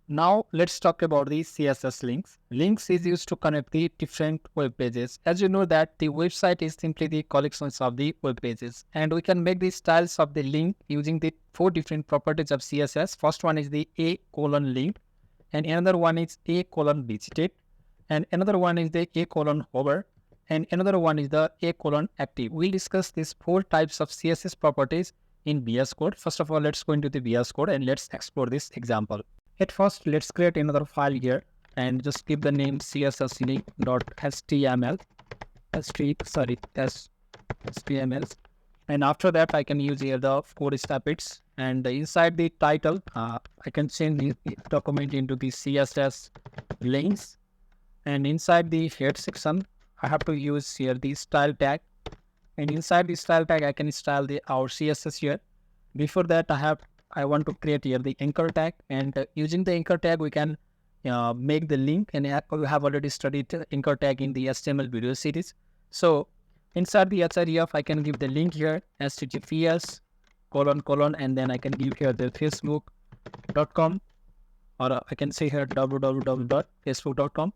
Now let's talk about the CSS links. Links is used to connect the different web pages. As you know that the website is simply the collections of the web pages, and we can make the styles of the link using the four different properties of CSS. First one is the a colon link, and another one is a colon visited, and another one is the a colon hover, and another one is the a colon active. We'll discuss these four types of CSS properties in VS Code. First of all, let's go into the VS Code and let's explore this example. At first, let's create another file here and just give the name csslink.html, html. And after that, I can use here the code snippets. And inside the title, I can change the document into the CSS links. And inside the head section, I have to use here the style tag. And inside the style tag, I can style our CSS here. Before that, I want to create here the anchor tag, and using the anchor tag, we can make the link, and we have already studied anchor tag in the HTML video series. So inside the href, I can give the link here, https:// and then I can give here the facebook.com, or I can say here www.facebook.com,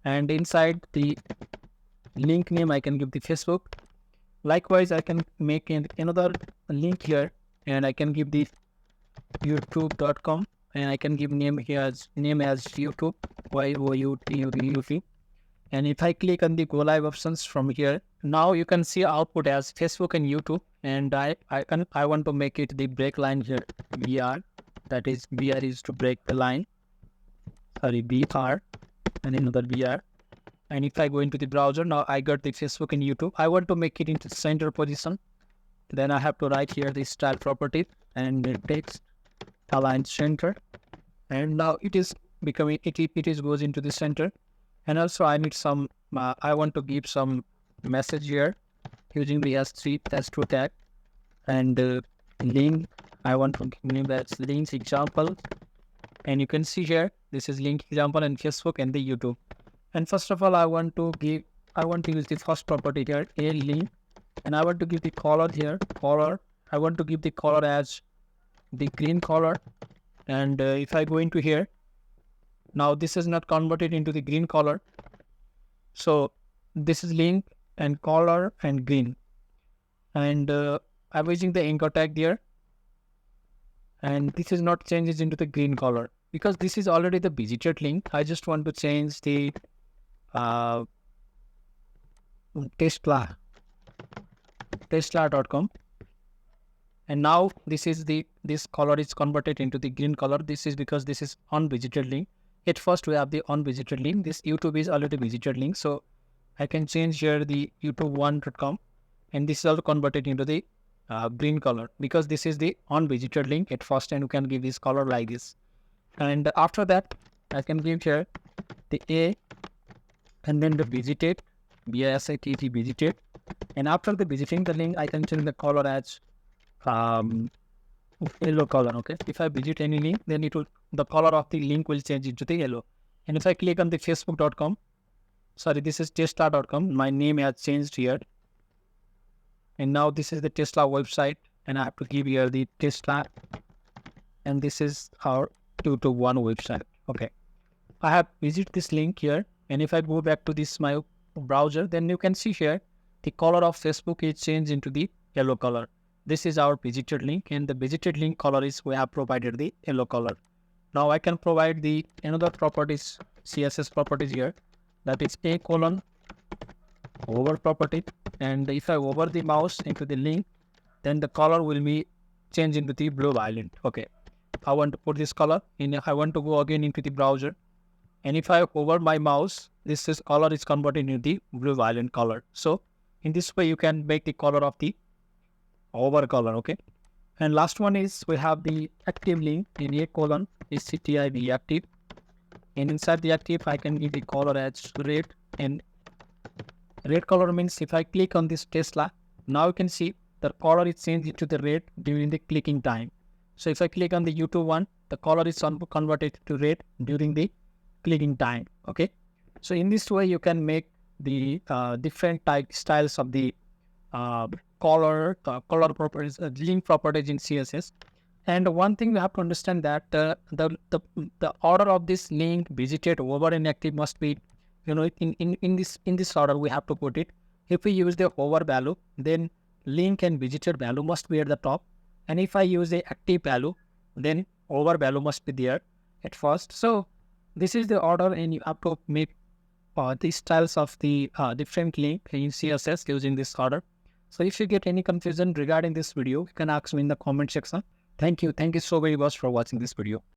and inside the link name, I can give the Facebook. Likewise, I can make another link here, and I can give the youtube.com, and I can give name here as YouTube, youtube. And if I click on the go live options from here, now you can see output as Facebook and YouTube, and I want to make it the break line here, br, that is br is to break the line, br, and another br. And if I go into the browser, now I got the Facebook and YouTube. I want to make it into center position. Then I have to write here the style property and the text align center. And now it is becoming, it is goes into the center. And also I need some, I want to give some message here using the S2 tag. And link, I want to name that links example. And you can see here, this is link example and Facebook and the YouTube. And first of all, I want to use the first property here, a link, and I want to give the color here, color. I want to give the color as the green color. And if I go into here, now this is not converted into the green color. So this is link and color and green. And I'm using the anchor tag there. And this is not changes into the green color because this is already the visited link. I just want to change the tesla.com, and now this color is converted into the green color. This is because this is unvisited link. At first we have the unvisited link. This YouTube is already visited link, so I can change here the youtube1.com, and this is also converted into the green color because this is the unvisited link at first, and you can give this color like this. And after that, I can give here the a, and then the visited, visited, visited. And after the visiting the link, I can change the color as yellow color. Okay, if I visit any link, then the color of the link will change into the yellow. And if I click on the facebook.com, this is tesla.com, my name has changed here, and now this is the Tesla website, and I have to give here the Tesla, and this is our 221 website. Okay, I have visited this link here. And if I go back to this my browser, then you can see here the color of Facebook is changed into the yellow color. This is our visited link, and the visited link color is we have provided the yellow color. Now I can provide the another properties, CSS properties here, that is a colon over property. And if I hover the mouse into the link, then the color will be changed into the blue violet. Okay, I want to put this color in. I want to go again into the browser. And if I hover my mouse, this color is converted into the blue violet color. So in this way, you can make the color of the over color. Okay. And last one is we have the active link in a colon is CTIV active. And inside the active, I can give the color as red. And red color means if I click on this Tesla, now you can see the color is changed into the red during the clicking time. So if I click on the YouTube one, the color is converted to red during the clicking time. Okay, so in this way you can make the different styles of the color properties, link properties in CSS. And one thing you have to understand that the order of this link, visited, over, and active must be, in this order we have to put it. If we use the over value, then link and visited value must be at the top. And if I use the active value, then over value must be there at first. So this is the order, and you have to make the styles of the different link in CSS using this order. So if you get any confusion regarding this video, you can ask me in the comment section. Thank you. Thank you so very much for watching this video.